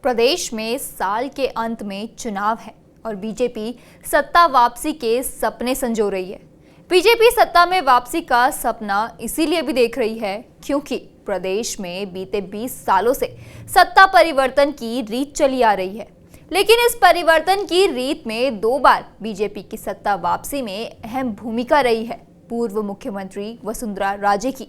प्रदेश में साल के अंत में चुनाव है और बीजेपी सत्ता वापसी के सपने संजो रही है। बीजेपी सत्ता में वापसी का सपना इसीलिए भी देख रही है क्योंकि प्रदेश में बीते 20 सालों से सत्ता परिवर्तन की रीत चली आ रही है। लेकिन इस परिवर्तन की रीत में 2 बार बीजेपी की सत्ता वापसी में अहम भूमिका रही है पूर्व मुख्यमंत्री वसुंधरा राजे की।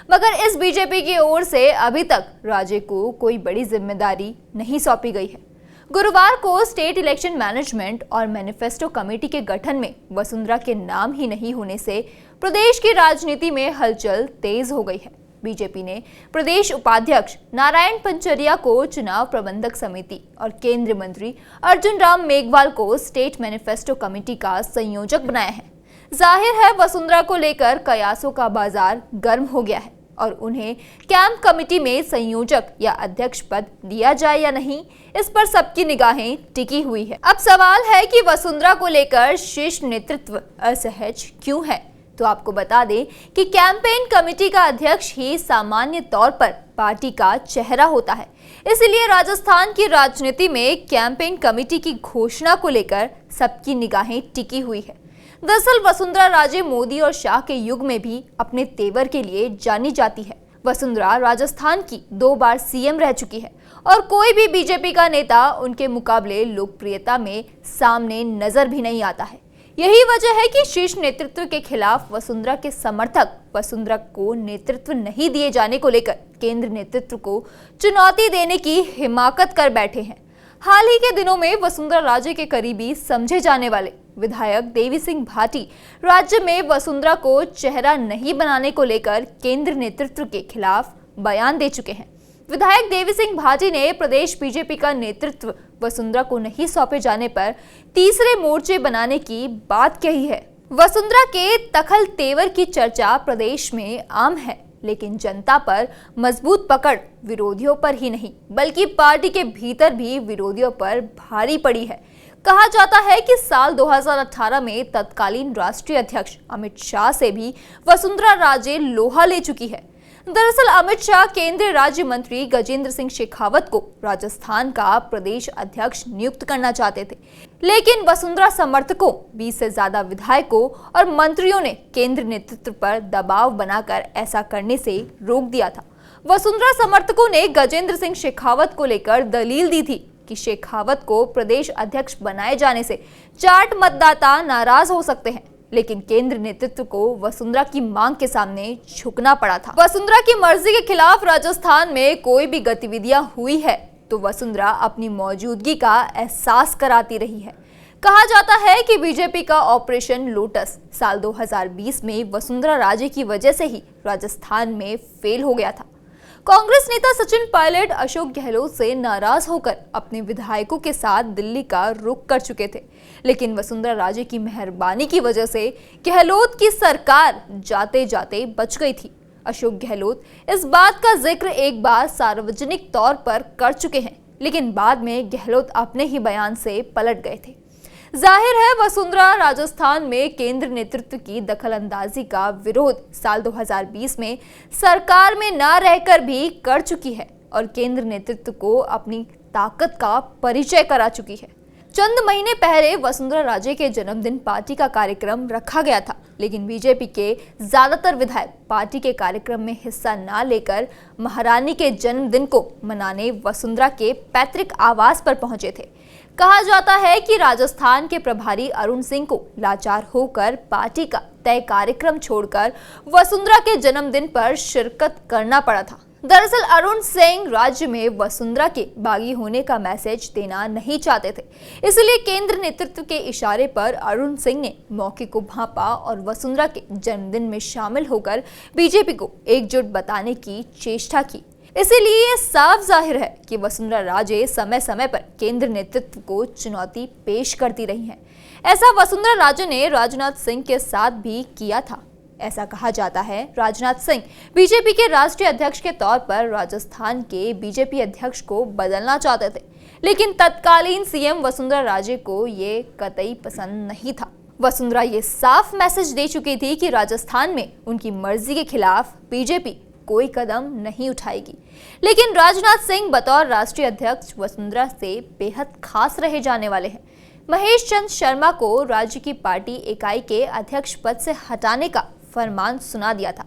मगर इस बीजेपी की ओर से अभी तक राजे को कोई बड़ी जिम्मेदारी नहीं सौंपी गई है। गुरुवार को स्टेट इलेक्शन मैनेजमेंट और मैनिफेस्टो कमेटी के गठन में वसुंधरा के नाम ही नहीं होने से प्रदेश की राजनीति में हलचल तेज हो गई है। बीजेपी ने प्रदेश उपाध्यक्ष नारायण पंचरिया को चुनाव प्रबंधक समिति और केंद्रीय मंत्री अर्जुन राम मेघवाल को स्टेट मैनिफेस्टो कमेटी का संयोजक बनाया है। जाहिर है वसुंधरा को लेकर कयासों का बाजार गर्म हो गया है और उन्हें कैंप कमेटी में संयोजक या अध्यक्ष पद दिया जाए या नहीं, इस पर सबकी निगाहें टिकी हुई है। अब सवाल है कि वसुंधरा को लेकर शीर्ष नेतृत्व असहज क्यों है। तो आपको बता दें कि कैंपेन कमेटी का अध्यक्ष ही सामान्य तौर पर पार्टी का चेहरा होता है। इसलिए राजस्थान की राजनीति में कैंपेन कमेटी की घोषणा को लेकर सबकी निगाहें टिकी हुई है। दरअसल वसुंधरा राजे मोदी और शाह के युग में भी अपने तेवर के लिए जानी जाती है। वसुंधरा राजस्थान की 2 बार सीएम रह चुकी है और कोई भी बीजेपी का नेता उनके मुकाबले लोकप्रियता में सामने नजर भी नहीं आता है। यही वजह है कि शीर्ष नेतृत्व के खिलाफ वसुंधरा के समर्थक वसुंधरा को नेतृत्व नहीं दिए जाने को लेकर केंद्र नेतृत्व को चुनौती देने की हिमाकत कर बैठे हैं। हाल ही के दिनों में वसुंधरा राजे के करीबी समझे जाने वाले विधायक देवी सिंह भाटी राज्य में वसुंधरा को चेहरा नहीं बनाने को लेकर केंद्र नेतृत्व के खिलाफ बयान दे चुके हैं। विधायक देवी सिंह भाटी ने प्रदेश बीजेपी का नेतृत्व वसुंधरा को नहीं सौंपे जाने पर तीसरे मोर्चे बनाने की बात कही है। वसुंधरा के दखल तेवर की चर्चा प्रदेश में आम है, लेकिन जनता पर मजबूत पकड़ विरोधियों पर ही नहीं बल्कि पार्टी के भीतर भी विरोधियों पर भारी पड़ी है। कहा जाता है कि साल 2018 में तत्कालीन राष्ट्रीय अध्यक्ष अमित शाह से भी वसुंधरा राजे लोहा ले चुकी है। दरअसल अमित शाह केंद्रीय राज्य मंत्री गजेंद्र सिंह शेखावत को राजस्थान का प्रदेश अध्यक्ष नियुक्त करना चाहते थे, लेकिन वसुंधरा समर्थकों 20 से ज्यादा विधायकों और मंत्रियों ने केंद्र नेतृत्व पर दबाव बनाकर ऐसा करने से रोक दिया था। वसुंधरा समर्थकों ने गजेंद्र सिंह शेखावत को लेकर दलील दी थी कि शेखावत को प्रदेश अध्यक्ष बनाए जाने से जाट मतदाता नाराज हो सकते हैं, लेकिन केंद्र नेतृत्व को वसुंधरा की मांग के सामने झुकना पड़ा था। वसुंधरा की मर्जी के खिलाफ राजस्थान में कोई भी गतिविधियां हुई है तो वसुंधरा अपनी मौजूदगी का एहसास कराती रही है। कहा जाता है कि बीजेपी का ऑपरेशन लोटस साल 2020 में वसुंधरा राजे की वजह से ही राजस्थान में फेल हो गया था। कांग्रेस नेता सचिन पायलट अशोक गहलोत से नाराज होकर अपने विधायकों के साथ दिल्ली का रुख कर चुके थे, लेकिन वसुंधरा राजे की मेहरबानी की वजह से गहलोत की सरकार जाते जाते बच गई थी। अशोक गहलोत इस बात का जिक्र एक बार सार्वजनिक तौर पर कर चुके हैं, लेकिन बाद में गहलोत अपने ही बयान से पलट गए थे। जाहिर है वसुंधरा राजस्थान में केंद्र नेतृत्व की दखलंदाजी का विरोध साल 2020 में सरकार में न रहकर भी कर चुकी है और केंद्र नेतृत्व को अपनी ताकत का परिचय करा चुकी है। चंद महीने पहले वसुंधरा राजे के जन्मदिन पार्टी का कार्यक्रम रखा गया था, लेकिन बीजेपी के ज्यादातर विधायक पार्टी के कार्यक्रम में हिस्सा न लेकर महारानी के जन्मदिन को मनाने वसुंधरा के पैतृक आवास पर पहुंचे थे। कहा जाता है कि राजस्थान के प्रभारी अरुण सिंह को लाचार होकर पार्टी का तय कार्यक्रम छोड़कर वसुंधरा के जन्मदिन पर शिरकत करना पड़ा था। दरअसल अरुण सिंह राज्य में वसुंधरा के बागी होने का मैसेज देना नहीं चाहते थे, इसलिए केंद्र नेतृत्व के इशारे पर अरुण सिंह ने मौके को भांपा और वसुंधरा के जन्मदिन में शामिल होकर बीजेपी को एकजुट बताने की चेष्टा की। इसीलिए ये साफ जाहिर है कि वसुंधरा राजे समय समय पर केंद्र नेतृत्व को चुनौती पेश करती रही हैं। ऐसा वसुंधरा राजे ने राजनाथ सिंह के साथ भी किया था। ऐसा कहा जाता है राजनाथ सिंह बीजेपी के राष्ट्रीय अध्यक्ष के तौर पर राजस्थान के बीजेपी अध्यक्ष को बदलना चाहते थे, लेकिन तत्कालीन सीएम वसुंधरा राजे को ये कतई पसंद नहीं था। वसुंधरा ये साफ मैसेज दे चुकी थी कि राजस्थान में उनकी मर्जी के खिलाफ बीजेपी कोई कदम नहीं उठाएगी। लेकिन राजनाथ सिंह बतौर राष्ट्रीय अध्यक्ष वसुंधरा से बेहद खास रहे जाने वाले हैं। महेश चंद्र शर्मा को राज्य की पार्टी इकाई के अध्यक्ष पद से हटाने का फरमान सुना दिया था।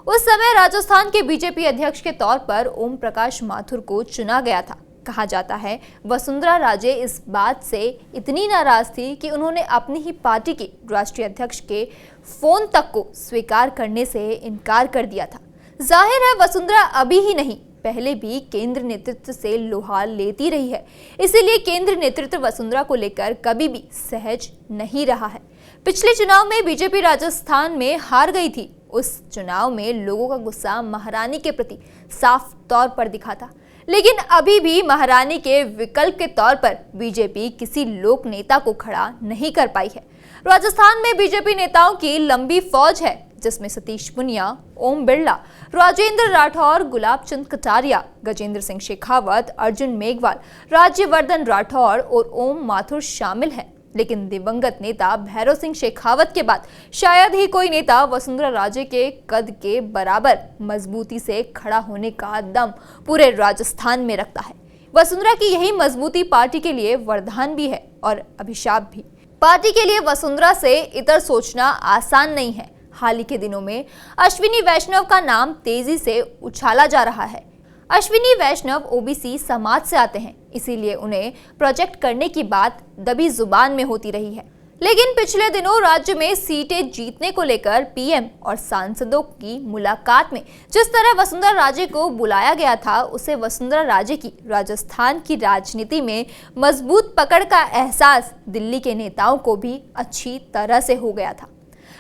उस समय राजस्थान के बीजेपी अध्यक्ष के तौर पर ओम प्रकाश माथुर को चुना गया था। कहा जाता है वसुंधरा राजे इस बात से इतनी नाराज थी कि उन्होंने अपनी ही पार्टी के राष्ट्रीय अध्यक्ष के फोन तक को स्वीकार करने से इनकार कर दिया था। जाहिर है वसुंधरा अभी ही नहीं, पहले भी केंद्र नेतृत्व से लोहा लेती रही है, इसीलिए केंद्र नेतृत्व वसुंधरा को लेकर कभी भी सहज नहीं रहा है। पिछले चुनाव में बीजेपी राजस्थान में हार गई थी। उस चुनाव में लोगों का गुस्सा महारानी के प्रति साफ तौर पर दिखा था, लेकिन अभी भी महारानी के विकल्प के तौर पर बीजेपी किसी लोक नेता को खड़ा नहीं कर पाई है। राजस्थान में बीजेपी नेताओं की लंबी फौज है, जिसमें सतीश पुनिया, ओम बिरला, राजेंद्र राठौर, गुलाब चंद कटारिया, गजेंद्र सिंह शेखावत, अर्जुन मेघवाल, राज्यवर्धन राठौर और ओम माथुर शामिल हैं। लेकिन दिवंगत नेता भैरव सिंह शेखावत के बाद शायद ही कोई नेता वसुंधरा राजे के कद के बराबर मजबूती से खड़ा होने का दम पूरे राजस्थान में रखता है। वसुंधरा की यही मजबूती पार्टी के लिए वरदान भी है और अभिशाप भी। पार्टी के लिए वसुंधरा से इतर सोचना आसान नहीं है। हाल ही के दिनों में अश्विनी वैष्णव का नाम तेजी से उछाला जा रहा है। अश्विनी वैष्णव ओबीसी समाज से आते हैं, इसीलिए उन्हें प्रोजेक्ट करने की बात दबी जुबान में होती रही है। लेकिन पिछले दिनों राज्य में सीटें जीतने को लेकर पीएम और सांसदों की मुलाकात में जिस तरह वसुंधरा राजे को बुलाया गया था, उसे वसुंधरा राजे की राजस्थान की राजनीति में मजबूत पकड़ का एहसास दिल्ली के नेताओं को भी अच्छी तरह से हो गया था।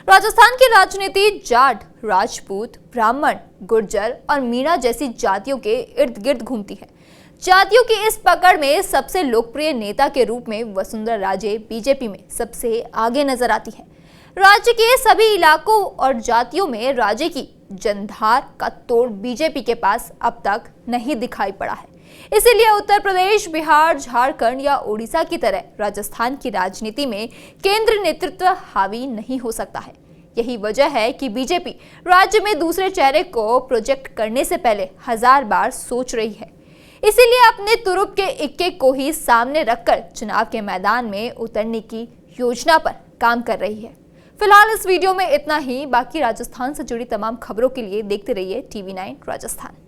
राजस्थान की राजनीति जाट, राजपूत, ब्राह्मण, गुर्जर और मीणा जैसी जातियों के इर्द गिर्द घूमती है। जातियों की इस पकड़ में सबसे लोकप्रिय नेता के रूप में वसुंधरा राजे बीजेपी में सबसे आगे नजर आती है। राज्य के सभी इलाकों और जातियों में राजे की जनधार का तोड़ बीजेपी के पास अब तक नहीं दिखाई पड़ा है। इसीलिए उत्तर प्रदेश, बिहार, झारखंड या ओडिशा की तरह राजस्थान की राजनीति में केंद्र नेतृत्व हावी नहीं हो सकता है। यही वजह है कि बीजेपी राज्य में दूसरे चेहरे को प्रोजेक्ट करने से पहले 1000 बार सोच रही है। इसीलिए अपने तुरुप के इक्के को ही सामने रखकर चुनाव के मैदान में उतरने की योजना पर काम कर रही है। फिलहाल इस वीडियो में इतना ही। बाकी राजस्थान से जुड़ी तमाम खबरों के लिए देखते रहिए TV9 राजस्थान।